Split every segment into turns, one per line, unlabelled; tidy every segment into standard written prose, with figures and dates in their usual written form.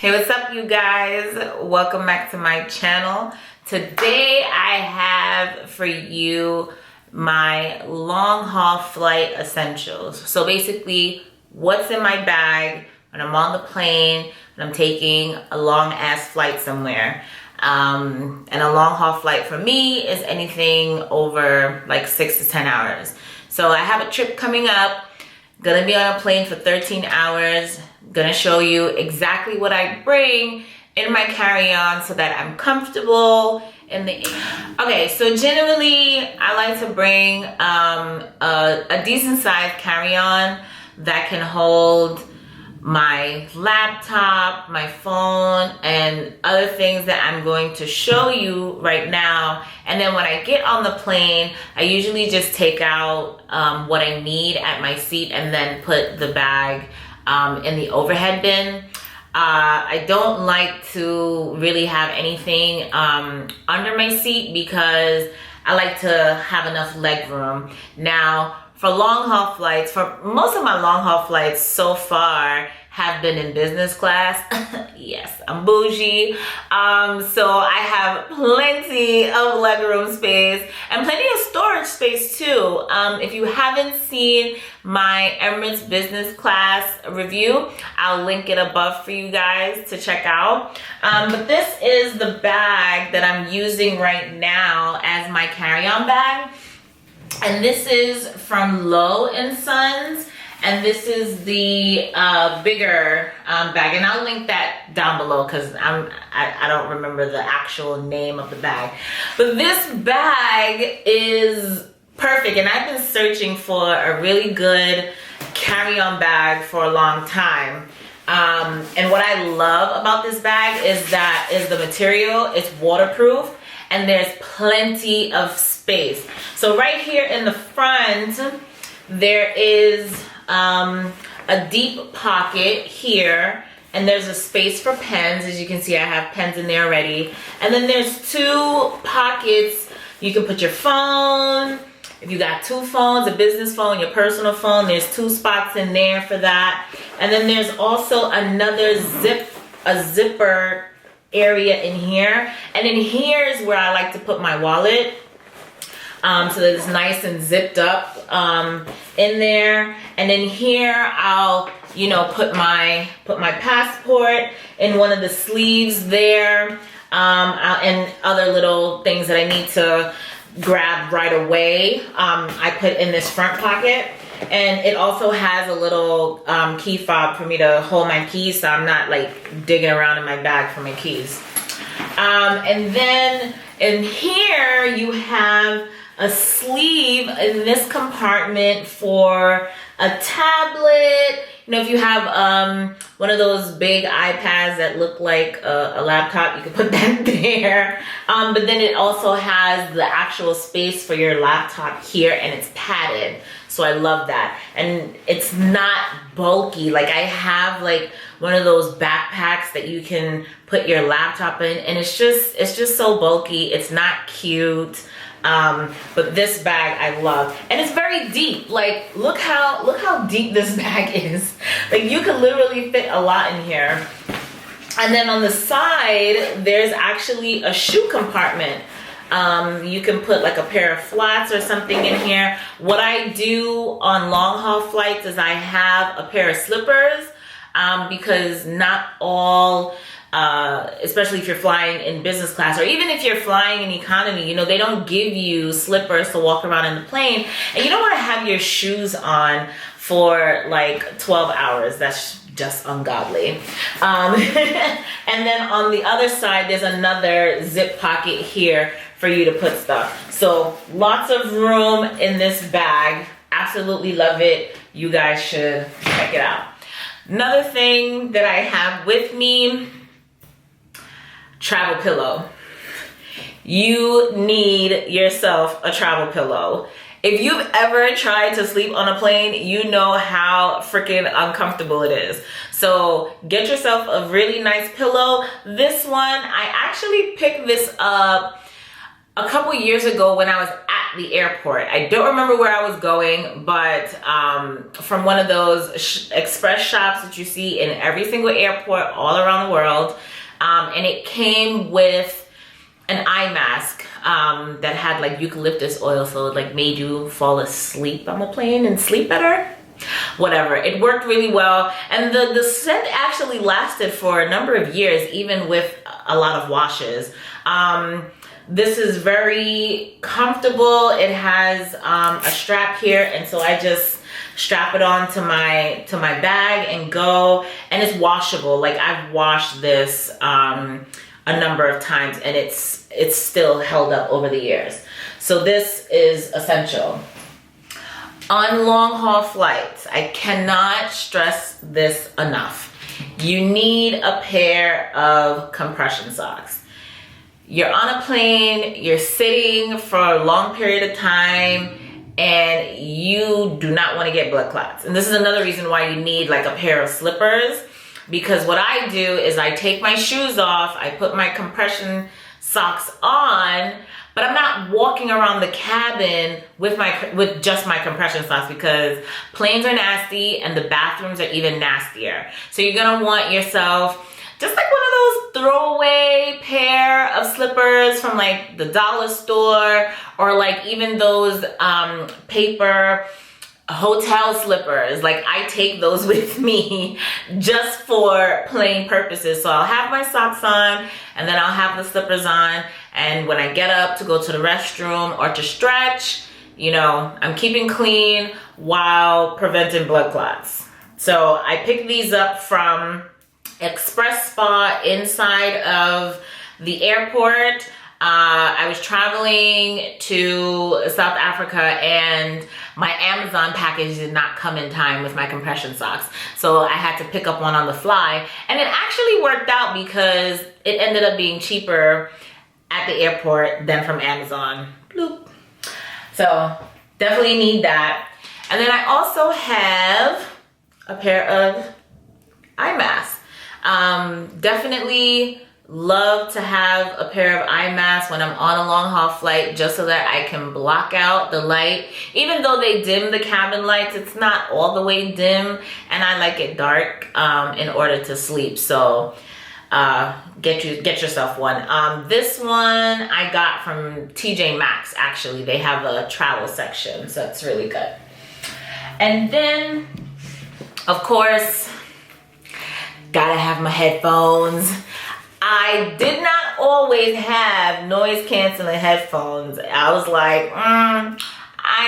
Hey, what's up, you guys? Welcome back to my channel. Today I have for you my long haul flight essentials. So basically, what's in my bag when I'm on the plane and I'm taking a long ass flight somewhere. And a long haul flight for me is anything over like 6 to 10 hours. So I have a trip coming up, gonna be on a plane for 13 hours. Gonna show you exactly what I bring in my carry-on so that I'm comfortable in the okay. So generally I like to bring a decent sized carry-on that can hold my laptop, my phone, and other things that I'm going to show you right now. And then when I get on the plane, I usually just take out what I need at my seat and then put the bag in the overhead bin. I don't like to really have anything under my seat because I like to have enough leg room. Now, for long haul flights, for most of my long haul flights so far have been in business class. Yes, I'm bougie. So I have plenty of legroom space and plenty of storage space too. If you haven't seen my Emirates business class review, I'll link it above for you guys to check out. But this is the bag that I'm using right now as my carry-on bag. And this is from Low & Sons, and this is the bigger bag, and I'll link that down below because I don't remember the actual name of the bag. But this bag is perfect, and I've been searching for a really good carry-on bag for a long time. And what I love about this bag is the material. It's waterproof, and there's plenty of space. So right here in the front, there is a deep pocket here, and there's a space for pens. As you can see, I have pens in there already. And then there's two pockets. You can put your phone. If you got two phones, a business phone, your personal phone, there's two spots in there for that. And then there's also another zipper area in here, and in here is where I like to put my wallet, so that it's nice and zipped up in there. And in here I'll put my passport in one of the sleeves there, and other little things that I need to grab right away. I put in this front pocket. And it also has a little key fob for me to hold my keys, so I'm not like digging around in my bag for my keys. And then in here you have a sleeve in this compartment for a tablet. If you have one of those big iPads that look like a laptop, you can put that there. But then it also has the actual space for your laptop here, and it's padded. So I love that. And it's not bulky. Like, I have like one of those backpacks that you can put your laptop in, and it's just so bulky. It's not cute. But this bag I love, and it's very deep. Like, look how deep this bag is. Like, you could literally fit a lot in here. And then on the side, there's actually a shoe compartment. You can put like a pair of flats or something in here. What I do on long haul flights is I have a pair of slippers, because not all, especially if you're flying in business class, or even if you're flying in economy, they don't give you slippers to walk around in the plane, and you don't want to have your shoes on for like 12 hours. That's just ungodly. And then on the other side, there's another zip pocket here for you to put stuff. So lots of room in this bag. Absolutely love it. You guys should check it out. Another thing that I have with me, travel pillow. You need yourself a travel pillow. If you've ever tried to sleep on a plane, you know how freaking uncomfortable it is. So get yourself a really nice pillow. This one, I actually picked this up a couple years ago when I was at at the airport. I don't remember where I was going, but from one of those express shops that you see in every single airport all around the world. And it came with an eye mask that had like eucalyptus oil, so it like made you fall asleep on the plane and sleep better. Whatever, it worked really well, and the scent actually lasted for a number of years, even with a lot of washes. This is very comfortable. It has a strap here, and so I just strap it on to my bag and go, and it's washable. Like, I've washed this a number of times, and it's still held up over the years. So this is essential. On long haul flights, I cannot stress this enough. You need a pair of compression socks. You're on a plane, you're sitting for a long period of time, and you do not want to get blood clots. And this is another reason why you need like a pair of slippers, because what I do is I take my shoes off, I put my compression socks on, but I'm not walking around the cabin with just my compression socks, because planes are nasty and the bathrooms are even nastier. So you're gonna want yourself just like one of those throwaway pair of slippers from like the dollar store, or like even those paper hotel slippers. Like, I take those with me just for plane purposes. So I'll have my socks on, and then I'll have the slippers on, and when I get up to go to the restroom or to stretch, you know, I'm keeping clean while preventing blood clots. So I picked these up from Express Spa inside of the airport. I was traveling to South Africa, and my Amazon package did not come in time with my compression socks. So I had to pick up one on the fly, and it actually worked out because it ended up being cheaper at the airport than from Amazon. Bloop. So definitely need that. And then I also have a pair of eye masks. Definitely love to have a pair of eye masks when I'm on a long haul flight, just so that I can block out the light. Even though they dim the cabin lights, it's not all the way dim, and I like it dark in order to sleep. So get yourself one. This one I got from TJ Maxx. Actually, they have a travel section, so that's really good. And then, of course, gotta have my headphones. I did not always have noise canceling headphones. I was like, I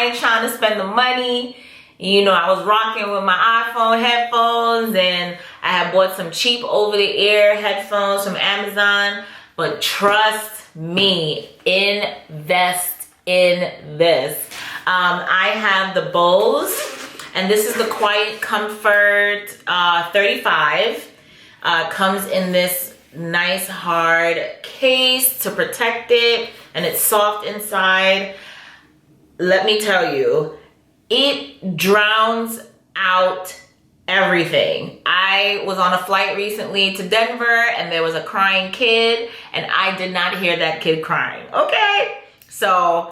ain't trying to spend the money. You know, I was rocking with my iPhone headphones, and I had bought some cheap over-the-ear headphones from Amazon. But trust me, invest in this. I have the Bose, and this is the Quiet Comfort 35. Comes in this nice hard case to protect it, and it's soft inside. Let me tell you, it drowns out everything. I was on a flight recently to Denver, and there was a crying kid, and I did not hear that kid crying. Okay, so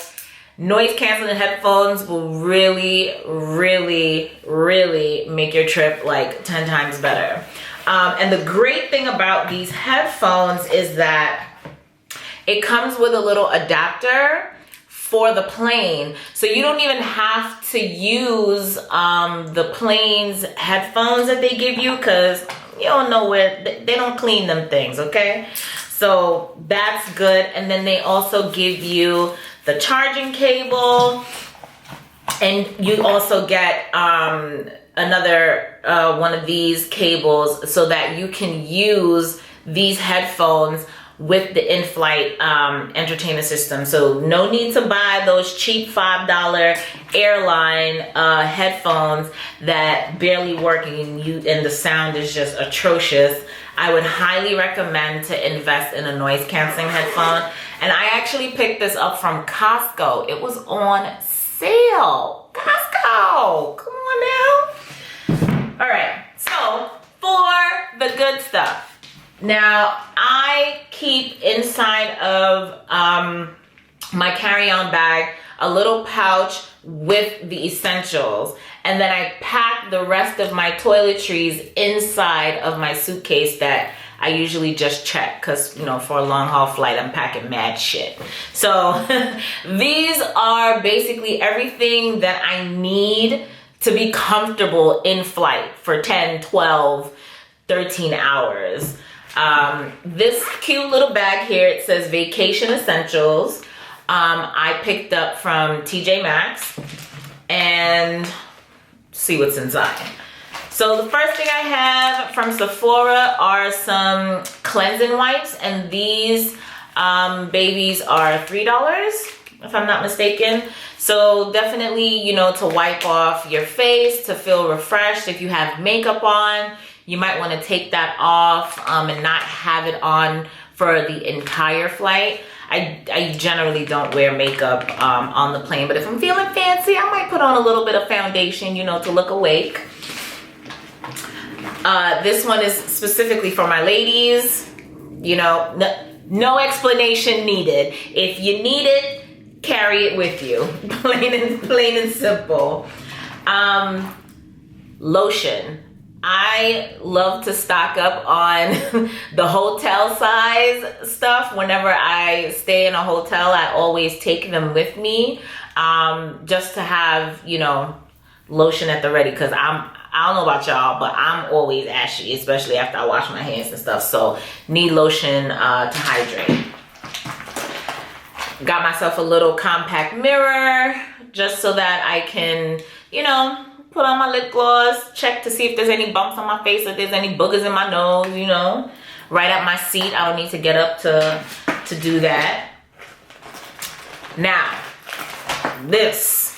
noise canceling headphones will really, really, really make your trip like 10 times better. And the great thing about these headphones is that it comes with a little adapter for the plane. So you don't even have to use the plane's headphones that they give you, because you don't know where, they don't clean them things, okay? So that's good. And then they also give you the charging cable, and you also get another one of these cables so that you can use these headphones with the in-flight entertainment system. So no need to buy those cheap $5 airline headphones that barely work, and the sound is just atrocious. I would highly recommend to invest in a noise canceling headphone. And I actually picked this up from Costco. It was on sale. Costco, come on now. All right, so for the good stuff. Now, I keep inside of my carry-on bag, a little pouch with the essentials, and then I pack the rest of my toiletries inside of my suitcase that I usually just check, because you know, for a long haul flight I'm packing mad shit. So these are basically everything that I need to be comfortable in flight for 10, 12, 13 hours. This cute little bag here, it says vacation essentials. I picked up from TJ Maxx, and see what's inside. So the first thing I have from Sephora are some cleansing wipes, and these babies are $3 if I'm not mistaken. So definitely, you know, to wipe off your face, to feel refreshed. If you have makeup on, you might want to take that off and not have it on for the entire flight. I generally don't wear makeup on the plane, but if I'm feeling fancy, I might put on a little bit of foundation, you know, to look awake. This one is specifically for my ladies. You know, no explanation needed. If you need it, carry it with you. Plain and simple. Lotion. I love to stock up on the hotel size stuff. Whenever I stay in a hotel, I always take them with me, just to have, you know, lotion at the ready, because I don't know about y'all, but I'm always ashy, especially after I wash my hands and stuff. So need lotion to hydrate. Got myself a little compact mirror just so that I can, you know, put on my lip gloss, check to see if there's any bumps on my face, if there's any boogers in my nose, you know. Right at my seat, I don't need to get up to do that. Now, this,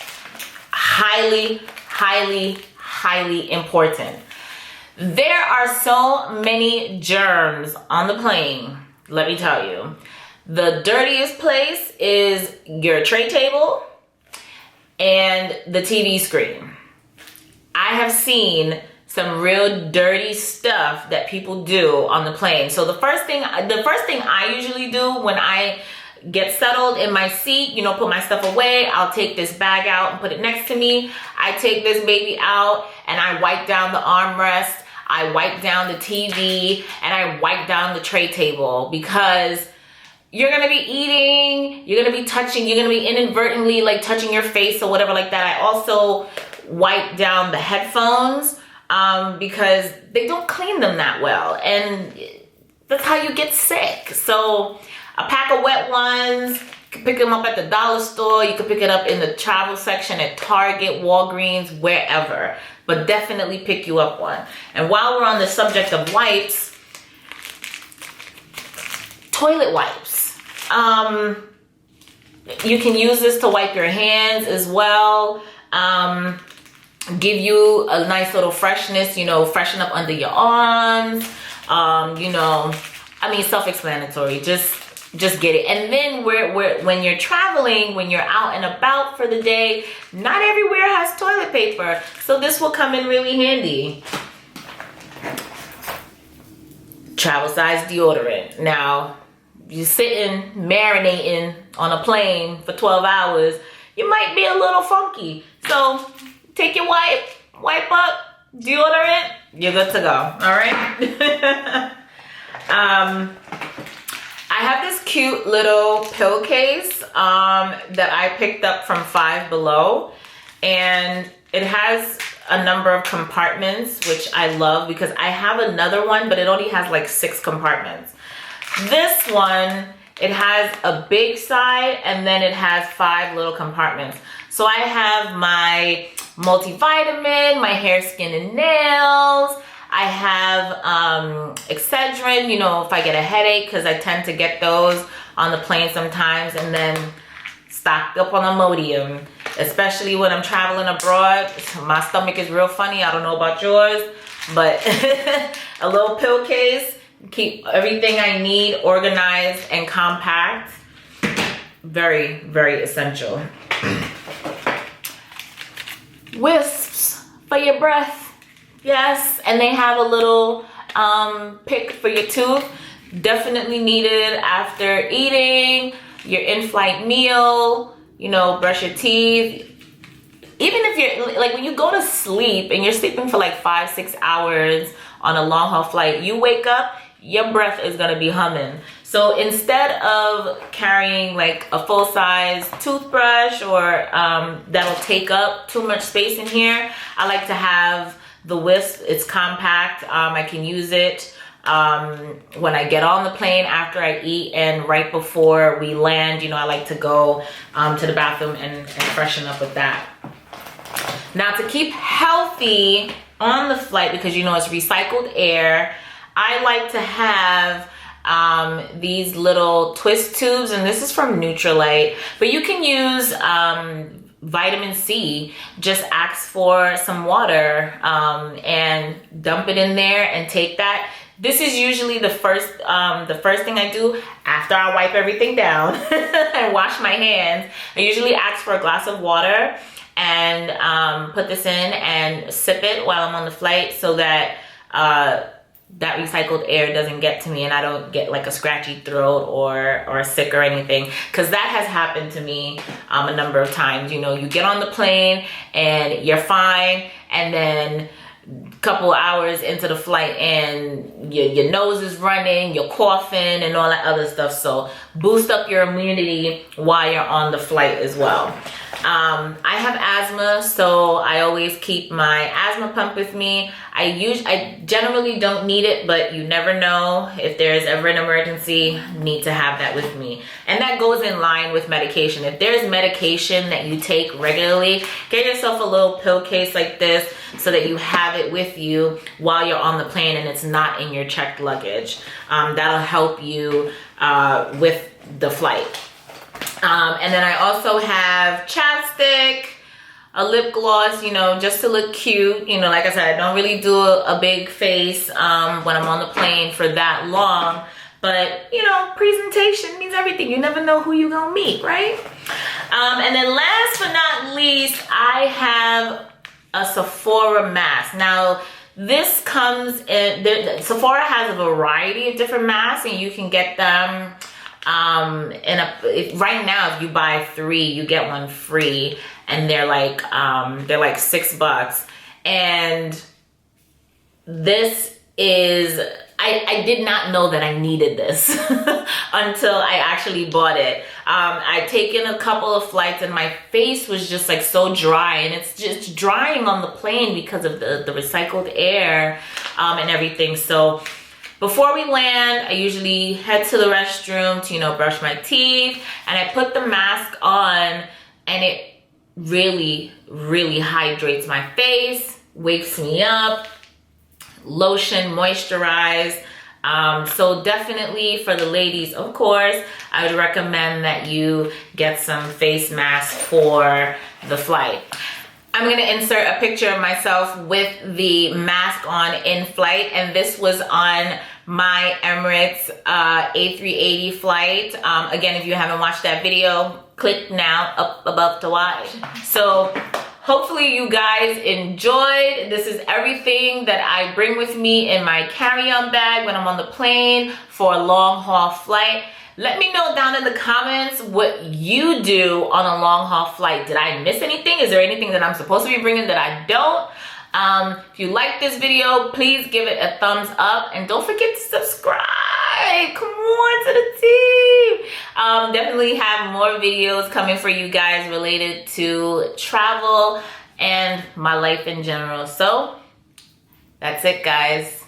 highly important. There are so many germs on the plane, let me tell you. The dirtiest place is your tray table and the TV screen. I have seen some real dirty stuff that people do on the plane. So the first thing I usually do when I get settled in my seat, you know, put my stuff away, I'll take this bag out and put it next to me. I take this baby out and I wipe down the armrest, I wipe down the TV, and I wipe down the tray table, because you're gonna be eating, you're gonna be touching, you're gonna be inadvertently like touching your face or whatever like that. I also wipe down the headphones because they don't clean them that well, and that's how you get sick. So a pack of wet ones, you can pick them up at the dollar store, you can pick it up in the travel section at Target, Walgreens, wherever, but definitely pick you up one. And while we're on the subject of wipes, toilet wipes. You can use this to wipe your hands as well. Give you a nice little freshness, you know, freshen up under your arms. You know, I mean, self-explanatory. Just get it. And then when you're traveling, when you're out and about for the day, not everywhere has toilet paper, so this will come in really handy. Travel size deodorant. Now, you're sitting marinating on a plane for 12 hours, you might be a little funky. So take your wipe up, deodorant, you're good to go. All right. I have this cute little pillowcase that I picked up from Five Below, and it has a number of compartments, which I love because I have another one, but it only has like 6 compartments. This one, it has a big side and then it has 5 little compartments. So I have my multivitamin, my hair, skin, and nails. I have Excedrin, you know, if I get a headache, because I tend to get those on the plane sometimes, and then stocked up on Imodium, especially when I'm traveling abroad. My stomach is real funny. I don't know about yours, but a little pill case, keep everything I need organized and compact. Very, very essential. Wisps for your breath. Yes, and they have a little pick for your tooth. Definitely needed after eating, your in-flight meal, you know, brush your teeth. Even if you're, like when you go to sleep and you're sleeping for like 5-6 hours on a long haul flight, you wake up, your breath is gonna be humming. So instead of carrying like a full-size toothbrush or that'll take up too much space in here, I like to have the Wisp. It's compact. I can use it when I get on the plane, after I eat, and right before we land. You know, I like to go to the bathroom and freshen up with that. Now, to keep healthy on the flight, because you know it's recycled air, I like to have these little twist tubes, and this is from Nutrilite, but you can use vitamin C. Just ask for some water and dump it in there and take that. This is usually the first thing I do after I wipe everything down and wash my hands. I usually ask for a glass of water and put this in and sip it while I'm on the flight, so that that recycled air doesn't get to me and I don't get like a scratchy throat or sick or anything, because that has happened to me a number of times. You know, you get on the plane and you're fine, and then a couple hours into the flight and your nose is running, you're coughing and all that other stuff. So boost up your immunity while you're on the flight as well. I have asthma, so I always keep my asthma pump with me. I generally don't need it, but you never know. If there's ever an emergency, need to have that with me. And that goes in line with medication. If there's medication that you take regularly, get yourself a little pill case like this so that you have it with you while you're on the plane and it's not in your checked luggage. That'll help you with the flight. And then I also have chapstick, a lip gloss, you know, just to look cute. You know, like I said, I don't really do a big face when I'm on the plane for that long. But, you know, presentation means everything. You never know who you're going to meet, right? And then last but not least, I have a Sephora mask. Now, this comes in, Sephora has a variety of different masks, and you can get them right now, if you buy 3, you get 1 free, and they're like $6. And this is, I did not know that I needed this until I actually bought it. I'd taken a couple of flights and my face was just like so dry, and it's just drying on the plane because of the recycled air and everything. So before we land, I usually head to the restroom to, you know, brush my teeth, and I put the mask on, and it really, really hydrates my face, wakes me up. Lotion, moisturize. So definitely for the ladies, of course, I would recommend that you get some face masks for the flight. I'm going to insert a picture of myself with the mask on in flight, and this was on my Emirates A380 flight. Again, if you haven't watched that video, click now up above to watch. So hopefully you guys enjoyed. This is everything that I bring with me in my carry-on bag when I'm on the plane for a long haul flight. Let me know down in the comments what you do on a long haul flight. Did I miss anything? Is there anything that I'm supposed to be bringing that I don't? If you like this video, please give it a thumbs up, and don't forget to subscribe. Come on to the team. Definitely have more videos coming for you guys related to travel and my life in general. So that's it, guys.